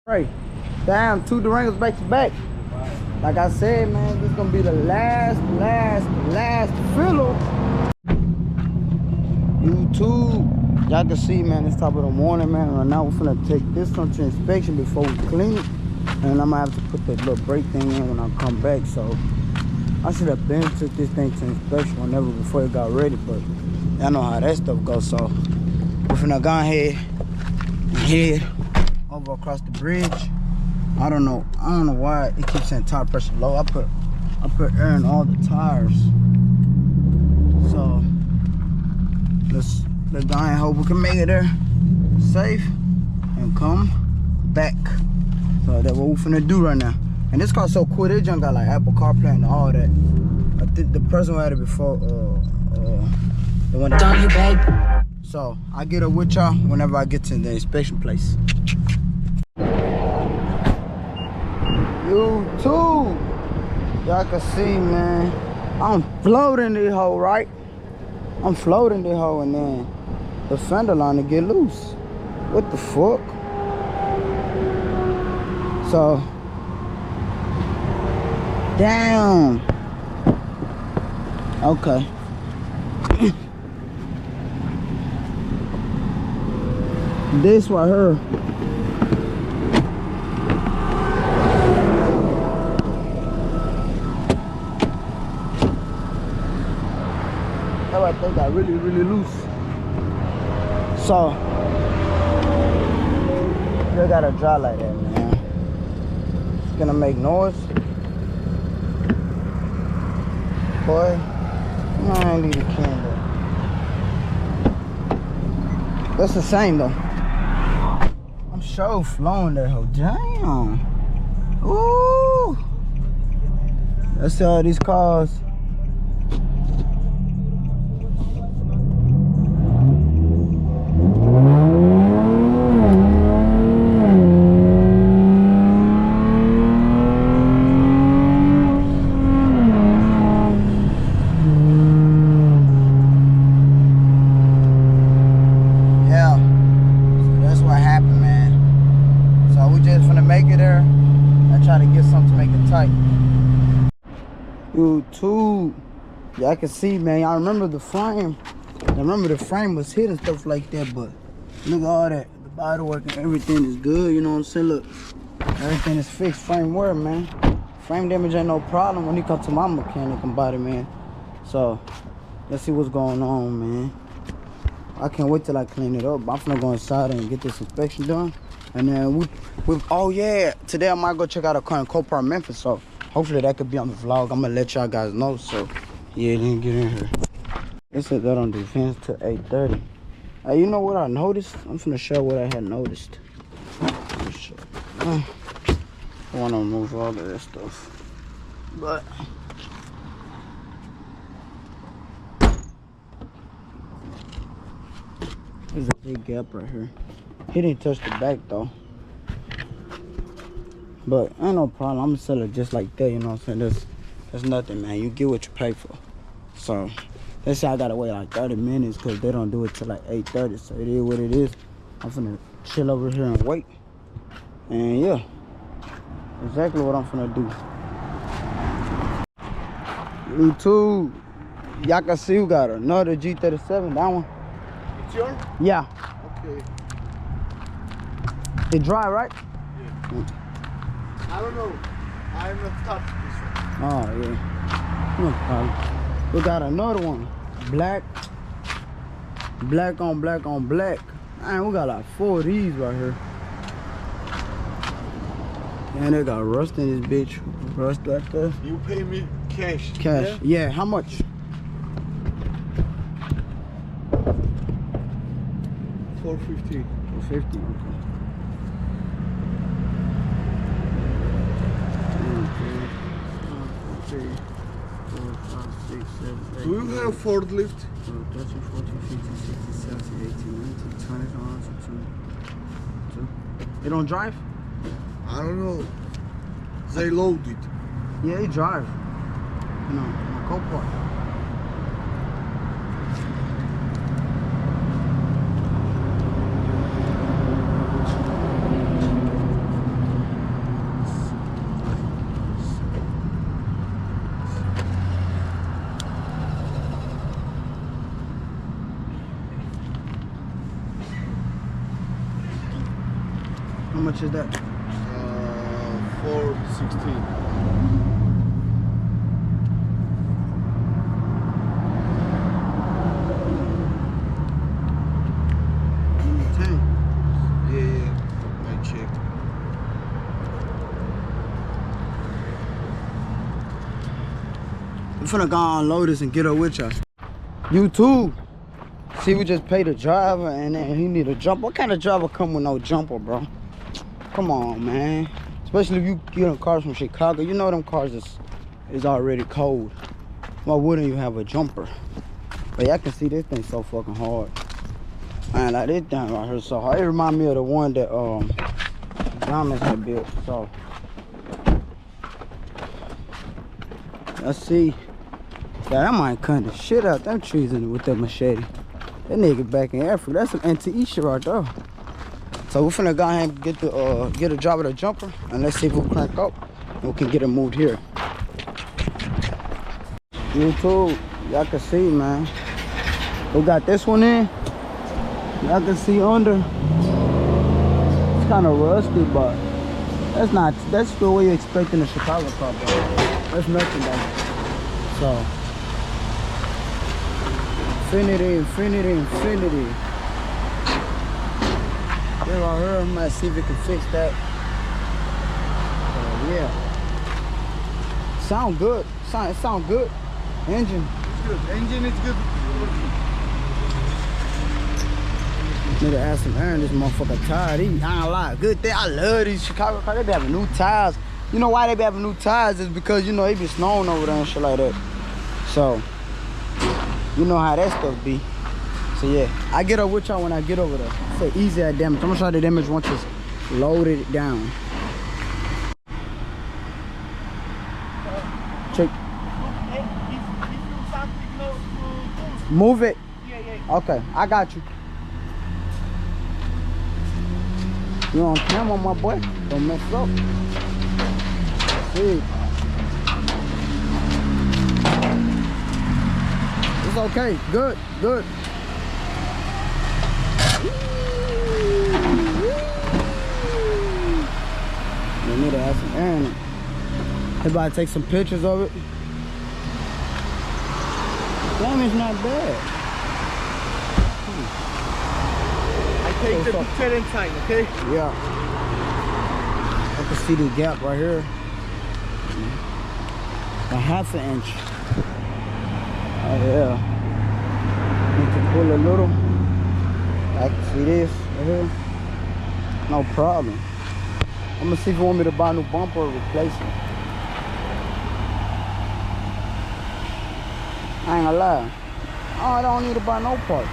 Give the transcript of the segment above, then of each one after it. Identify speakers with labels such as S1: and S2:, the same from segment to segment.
S1: Right. Damn, 2 Durangos back to back. Like I said, man, this is gonna be the last filler. YouTube. Y'all can see, man, it's top of the morning, man. Right now we're finna take this one to inspection before we clean it. And I'm gonna have to put that little brake thing in when I come back. So I should have been took this thing to inspection whenever before it got ready, but y'all know how that stuff goes. So we're finna go ahead and head over across the bridge. I don't know why it keeps saying tire pressure low. I put air in all the tires. So let's go and hope we can make it there safe and come back. So that's what we're finna do right now. And this car's so cool, they just got like Apple CarPlay and all that. I think the person who had it before, the one that don't you beg. So I get up with y'all whenever I get to the inspection place. YouTube, y'all can see, man, I'm floating this hole, right? I'm floating this hole, and then the fender line to get loose. What the fuck? So, damn. Okay. This right here. I think got really loose. So they gotta dry like that, man. It's gonna make noise. Boy, I need a candle. That's the same though. I'm sure flowing that hoe. Damn. Ooh. Let's see all these cars. YouTube, y'all can see, man. Y'all remember the frame? I remember the frame was hit and stuff like that, but look at all that. The body work and everything is good, you know what I'm saying? Look, everything is fixed. Frame work, man. Frame damage ain't no problem when you come to my mechanic and body, man. So let's see what's going on, man. I can't wait till I clean it up. I'm gonna go inside and get this inspection done, and then we oh yeah, today I might go check out a car in Copart, Memphis. So hopefully that could be on the vlog. I'm gonna let y'all guys know. So yeah, then get in here. It said that on defense to 8:30. Hey, you know what I noticed? I'm finna show what I had noticed. I wanna remove all of that stuff, but there's a big gap right here. He didn't touch the back though. But ain't no problem. I'm gonna sell it just like that, you know what I'm saying? There's nothing, man. You get what you pay for. So let's say I gotta wait like 30 minutes because they don't do it till like 8:30. So it is what it is. I'm finna chill over here and wait. And yeah, exactly what I'm finna do. YouTube, y'all can see we got another G37. That one.
S2: It's yours?
S1: Yeah.
S2: Okay.
S1: It dry, right?
S2: Yeah. I don't know. I haven't touched this one.
S1: Oh yeah. No problem. We got another one. Black on black on black. Man, we got like 4 of these right here. And they got rust in this bitch. Rust right there.
S2: You pay me cash.
S1: Cash. Yeah, how much?
S2: 450.
S1: 450. Okay.
S2: Do you have forklift?
S1: 13, 14, 15, 16, 17, 18, 19, 20, 22. They don't drive?
S2: I don't know. They load it.
S1: Yeah, they drive. You know, my Copart. much is that?
S2: 416. Yeah. I checked.
S1: I'm finna go unload this and get her with y'all. You too. See, we just paid the driver and then he need a jumper. What kind of driver come with no jumper, bro? Come on, man. Especially if you get in cars from Chicago. You know them cars is already cold. Why wouldn't you have a jumper? But y'all can see this thing so fucking hard. Man, like this thing right here so hard. It remind me of the one that Thomas had built. So let's see. Yeah, that might cut the shit out them trees with that machete. That nigga back in Africa. That's some NTE shit right there. So we're finna go ahead and get a job of the jumper and let's see if we'll crank up and we can get it moved here. YouTube, y'all can see, man. We got this one in. Y'all can see under. It's kind of rusty, but that's the way you expect in a Chicago car, bro. That's nothing, though. So Infiniti. They're right here. I'm gonna see if we can fix that. Yeah. Sound good. Sound good. Engine.
S2: It's good. Engine is good.
S1: Need to add some air in this motherfucker tire. I ain't gonna lie. Good thing. I love these Chicago cars. They be having new tires. You know why they be having new tires is because, you know, they be snowing over there and shit like that. So, you know how that stuff be. So yeah, I get up with y'all when I get over there. It's an easy damage. I'm gonna show the damage once it's loaded down. Check. Move it. Yeah. Okay, I got you. You on camera, my boy? Don't mess up. See. It's okay. Good. We need to have some air in it. Everybody take some pictures of it. Damn, it's not bad.
S2: I take the picture inside, okay?
S1: Yeah. I can see the gap right here. A ½ inch. Oh yeah. Need to pull a little. I can see this right here. No problem. I'm gonna see if you want me to buy a new bumper or replace it. I ain't gonna lie. Oh, I don't need to buy no parts.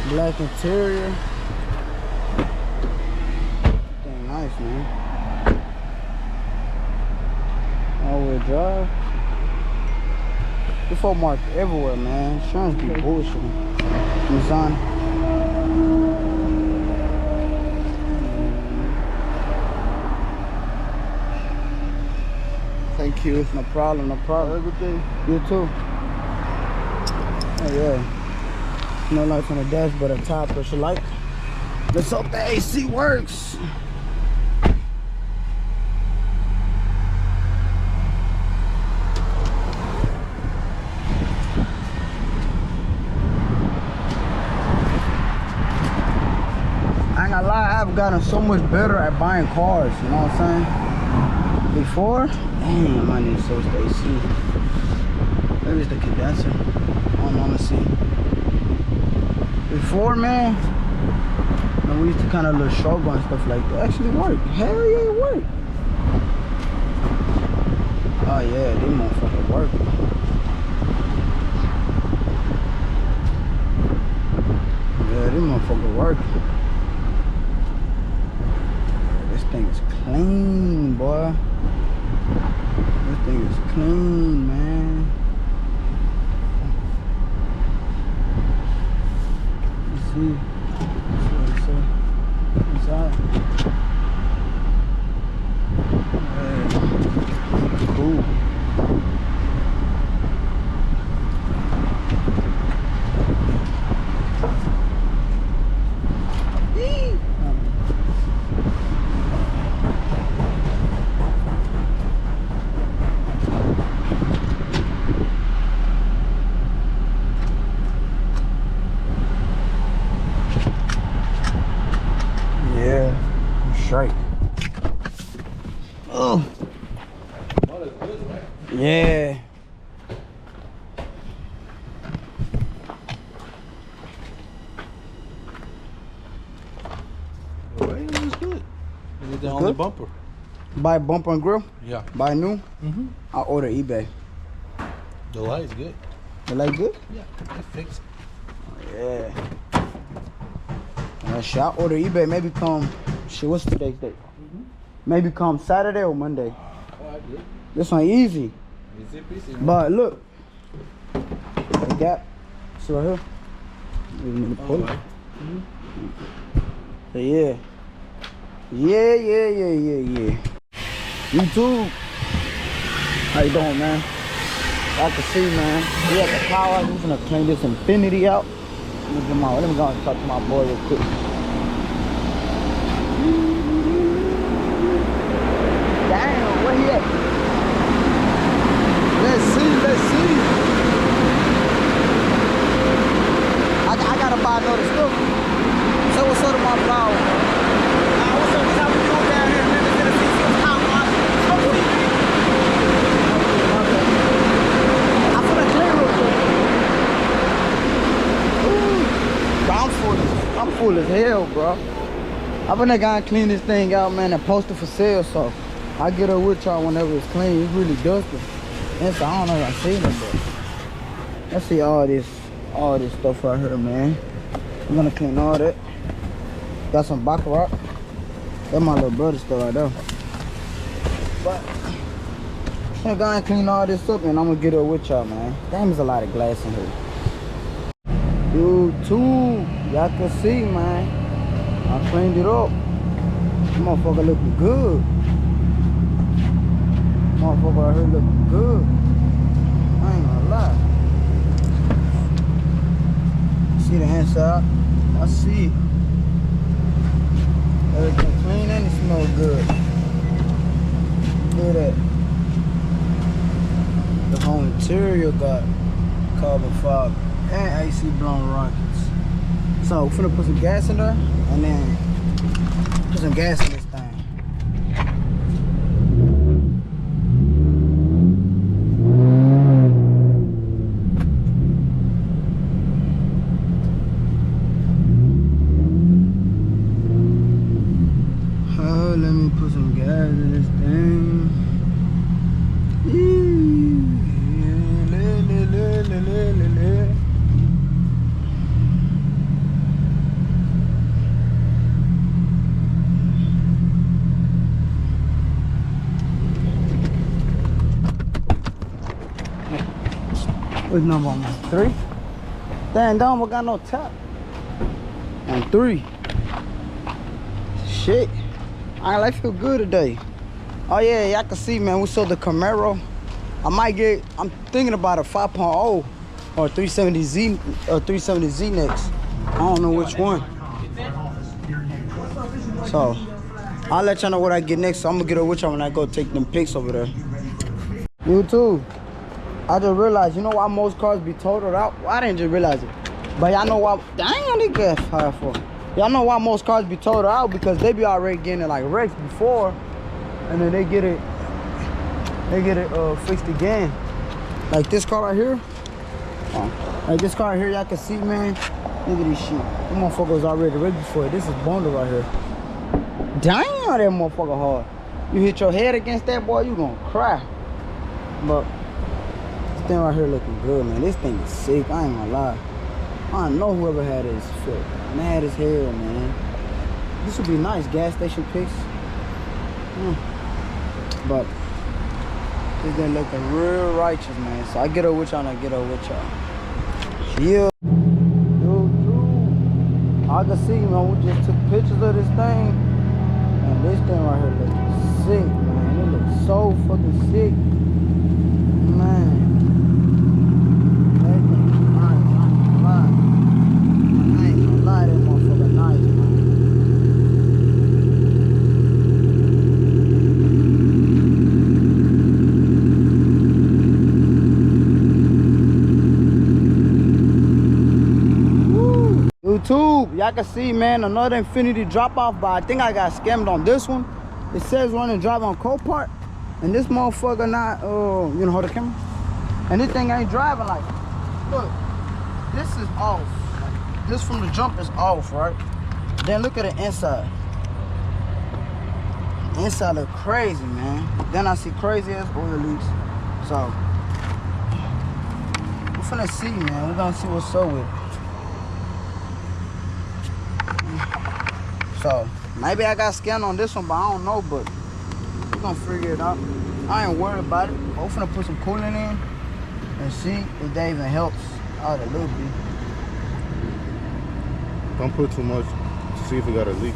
S1: Black interior. Dang nice, man. All-wheel drive. The full mark everywhere, man. Insurance be bullshitting. Nissan.
S2: Thank you.
S1: No problem.
S2: Have a good day.
S1: You too. Oh yeah. No lights on the dash, but a tire pressure light. Let's hope the AC works. I ain't gonna lie, I've gotten so much better at buying cars, you know what I'm saying? Before, damn, I need to switch the AC. Maybe it's the condenser. I don't want to see. Before, man, we used to kind of little struggle and stuff like that. Actually worked. Hell yeah, it worked. Oh yeah, they motherfucker work. Yeah, they motherfucker work. This thing is clean, boy. This thing is clean, man. Let's see. Inside. Hey. Cool. straight. Oh. Yeah.
S3: It's good. Is it the only bumper?
S1: Buy bumper and grill?
S3: Yeah.
S1: Buy new?
S3: Mm-hmm.
S1: I order eBay.
S3: The light is good.
S1: You like good?
S3: Yeah, I fix it.
S1: Yeah. Shit, I order eBay. Maybe come. Shit, what's today's date? Maybe come Saturday or Monday.
S3: Oh, good.
S1: This one easy.
S3: Easy peasy.
S1: But look. The gap. See right here? You need to pull it. So yeah. Yeah. YouTube. How you doing, man? I can see, man. We at the power. I'm just gonna clean this Infiniti out. Let me go and talk to my boy real quick. Damn, where he at? Let's see. I gotta buy another stuff. So what's up to my vlog? What's up? How we doing down here in Memphis, Tennessee? Some car wash. I'm finna clean real quick. Ooh. I'm full as hell, bro. I'm gonna go and clean this thing out, man, and post it for sale, so I get her with y'all whenever it's clean. It's really dusty. And so I don't know if I see it, but let's see all this stuff right here, man. I'm gonna clean all that. Got some baccarat. That's my little brother stuff right there. But I'm gonna go and clean all this up, and I'm gonna get her with y'all, man. Damn, there's a lot of glass in here. YouTube, y'all can see, man. I cleaned it up. This motherfucker looking good. Motherfucker right here looking good. I ain't gonna lie. See the inside? I see it. Everything clean and it smells good. Look at that. The whole interior got carbon fiber and AC blown rockets. So we're finna put some gas in there and then put some gas in this thing. Oh, let me put some gas in this thing. What's number on that? 3? Damn, don't we got no tap. On 3. Shit. I feel good today. Oh yeah, y'all can see, man, we sold the Camaro. I'm thinking about a 5.0 or 370Z or 370Z next. I don't know which one. So I'll let y'all know what I get next. So I'm gonna get her with y'all when I go take them pics over there. YouTube. I just realized, you know why most cars be totaled out? Well, I didn't just realize it. But y'all know why, dang, they get high for. Y'all know why most cars be totaled out? Because they be already getting it like wrecked before. And then they get it fixed again. Like this car right here. Like this car right here, y'all can see, man. Look at this shit. That motherfucker was already wrecked before. This is bundle right here. Damn, that motherfucker hard. You hit your head against that, boy, you gonna cry. But this thing right here looking good, man. This thing is sick, I ain't gonna lie. I know whoever had this feel mad as hell, man. This would be nice, gas station pics. But this thing looking real righteous, man. So I get her with y'all and I get her with y'all. Yeah. Dude. I can see, man, we just took pictures of this thing. And this thing right here looks sick, man. It looks so fucking sick. Man. YouTube, y'all can see, man, another Infiniti drop off, but I think I got scammed on this one. It says run and drive on Copart, and this motherfucker not, you know, hold the camera. And this thing ain't driving like, look, this is off. Like, this from the jump is off, right? Then look at the inside. Inside look crazy, man. Then I see crazy ass oil leaks. So we're finna see, man. We're gonna see what's up with it. So maybe I got scammed on this one, but I don't know. But we're gonna figure it out. I ain't worried about it. We're finna put some coolant in and see if that even helps out a little bit.
S2: Don't put too much to see if it got a leak.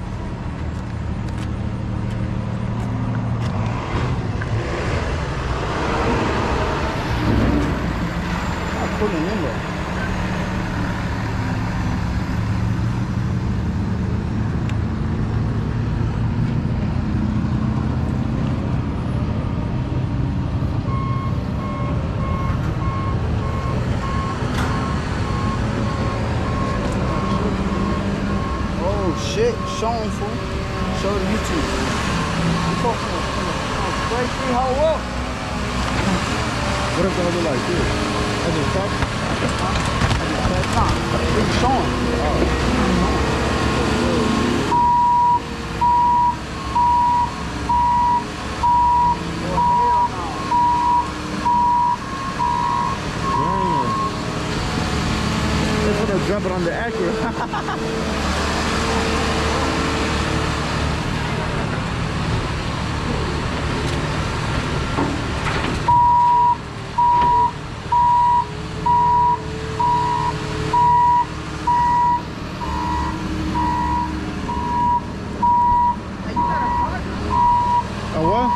S1: Putting in there. Oh shit, showing fool. Show the YouTube. You fucking straight free hoe up.
S2: What if it look like this? I just talk.
S1: It's showing.
S2: They're gonna jump it on the Acura. What?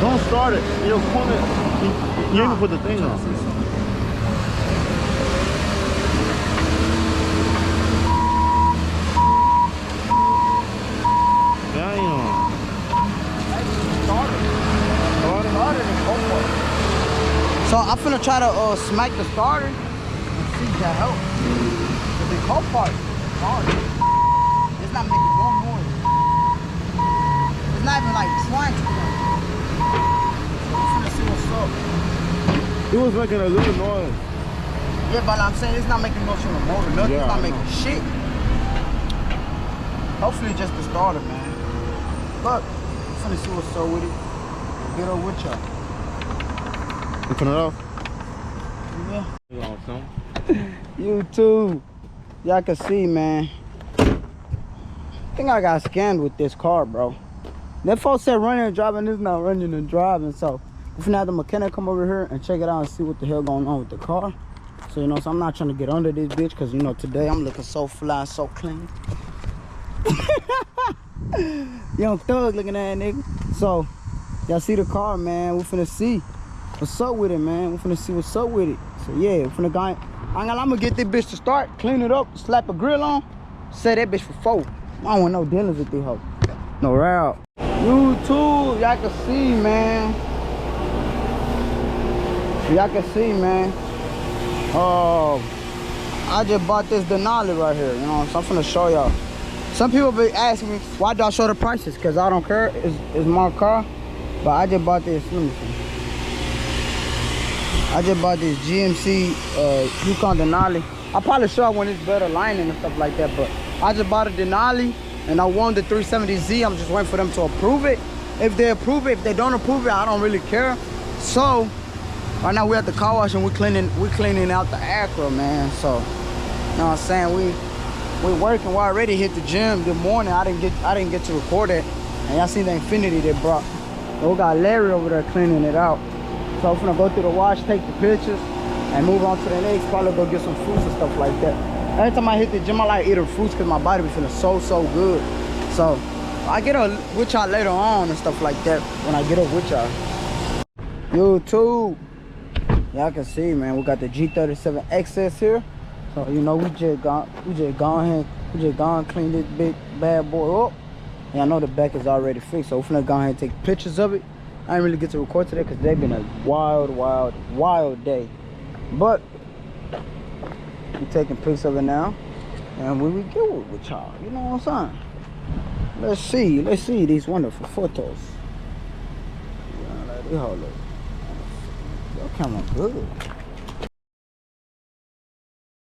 S2: Don't start it. You'll pull it. You even put the thing on. Damn.
S1: So I'm finna try to smack the starter and see if that helps. But the Copart started. It's not making no noise. It's not even like trying to come. So I'm finna see what's up.
S2: It was making a little noise.
S1: Yeah, but I'm saying it's not making no shit on the motor. Nothing.
S2: Yeah,
S1: It's not
S2: I
S1: making
S2: know.
S1: shit. Hopefully just the starter, man. But I'm finna see what's up with it. Get up with y'all.
S2: You turn it off?
S1: Yeah.
S2: You want some?
S1: YouTube. Y'all can see, man. I think I got scammed with this car, bro. That folks said running and driving, is not running and driving. So we're finna have the mechanic come over here and check it out and see what the hell going on with the car. So, you know, so I'm not trying to get under this bitch because, you know, today I'm looking so fly, so clean. Young thug looking at that nigga. So y'all see the car, man. We're finna see what's up with it, man. We're finna see what's up with it. So yeah, we're finna go. I'm gonna get this bitch to start, clean it up, slap a grill on, set that bitch for 4. I don't want no dealings with this hoe. No route. YouTube, y'all can see, man. Y'all can see, man. I just bought this Denali right here, you know, so I'm finna show y'all. Some people be asking me, why do I show the prices? Because I don't care, it's my car. But I just bought this, let me see. I just bought this GMC Yukon Denali. I'll probably show when it's better lining and stuff like that, but I just bought a Denali and I won the 370Z. I'm just waiting for them to approve it. If they approve it, if they don't approve it, I don't really care. So right now we're at the car wash and we're cleaning out the Acura, man. So, you know what I'm saying? We're working. We already hit the gym this morning. I didn't get to record it. And y'all seen the Infiniti they brought. So we got Larry over there cleaning it out. So I'm gonna go through the wash, take the pictures, and move on to the next. Probably go get some fruits and stuff like that. Every time I hit the gym, I like eating fruits because my body be feeling so good. So I get up with y'all later on and stuff like that when I get up with y'all. YouTube, y'all can see, man, we got the G37 XS here. So you know we just gone and clean this big bad boy up. And I know the back is already fixed, so we're finna go ahead and take pictures of it. I didn't really get to record today because they've been a wild day. But we're taking pics of it now. And when we get with y'all, you know what I'm saying? Let's see these wonderful photos. Yeah, like, they all look. Your camera good.